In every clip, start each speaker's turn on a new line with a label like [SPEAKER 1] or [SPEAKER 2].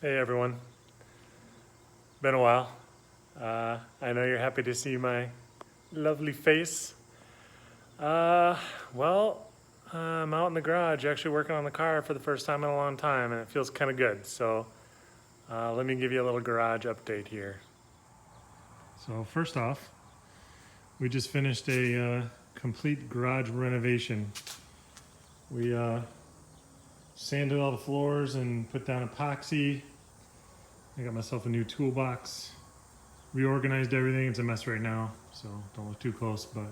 [SPEAKER 1] Hey everyone, been a while. I know you're happy to see my lovely face. Uh, well, I'm out in the garage actually working on the car for the first time in a long time and it feels kind of good. So let me give you a little garage update here. So first off, we just finished a complete garage renovation. We sanded all the floors and put down epoxy. I got myself a new toolbox. Reorganized everything. It's a mess right now, so don't look too close, but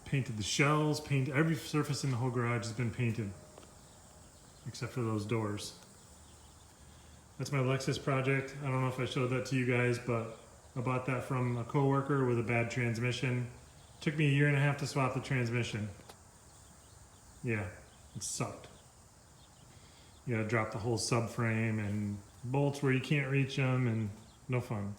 [SPEAKER 1] painted the shells, painted every surface in the whole garage has been painted except for those doors. That's my Lexus project. I don't know if I showed that to you guys, but I bought that from a coworker with a bad transmission. Took me 1.5 years to swap the transmission. Yeah, it sucked. You gotta drop the whole subframe and bolts where you can't reach them, and no fun.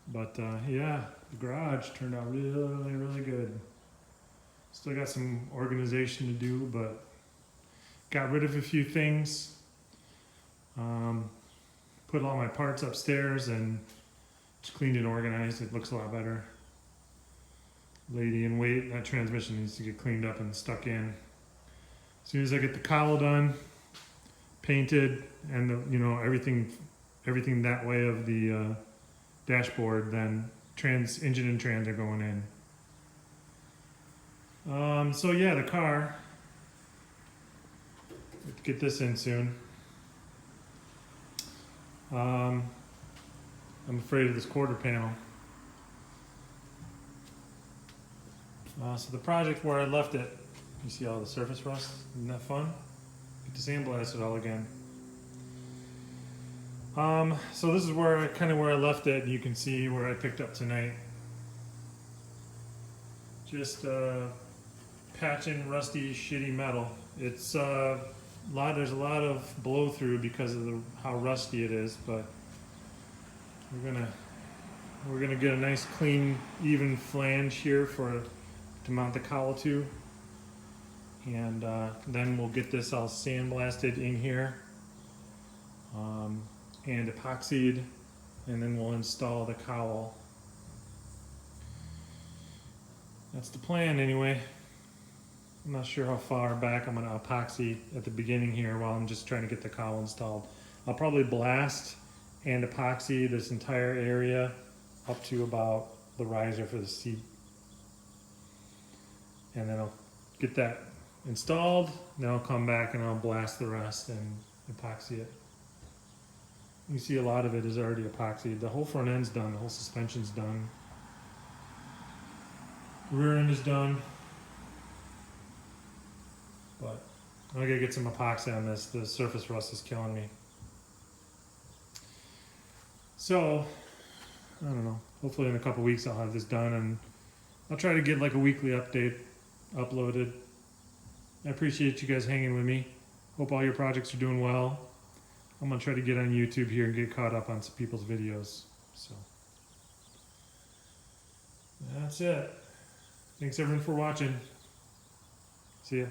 [SPEAKER 1] But yeah, the garage turned out really good. Still got some organization to do, but got rid of a few things. Put all my parts upstairs and just cleaned and organized. It looks a lot better. Lady in wait, that transmission needs to get cleaned up and stuck in. As soon as I get the cowl done, painted, and everything that way of the dashboard, then engine and trans are going in. So yeah, the car. Let's get this in soon. I'm afraid of this quarter panel. So the project where I left it, you see all the surface rust? Isn't that fun? Get to sandblast it all again. So this is where I left it. You can see where I picked up tonight. Just patching rusty, shitty metal. It's there's a lot of blow through because of how rusty it is, but we're gonna get a nice, clean, even flange here to mount the cowl to, and then we'll get this all sandblasted in here. And epoxied, and then we'll install the cowl. That's the plan anyway. I'm not sure how far back I'm going to epoxy at the beginning here while I'm just trying to get the cowl installed. I'll probably blast and epoxy this entire area up to about the riser for the seat. And then I'll get that installed, then I'll come back and I'll blast the rest and epoxy it. You see a lot of it is already epoxied. The whole front end's done, the whole suspension's done. Rear end is done. But I gotta get some epoxy on this. The surface rust is killing me. So, I don't know. Hopefully in a couple weeks I'll have this done, and I'll try to get like a weekly update uploaded. I appreciate you guys hanging with me. Hope all your projects are doing well. I'm gonna try to get on YouTube here and get caught up on some people's videos. So that's it. Thanks everyone for watching. See ya.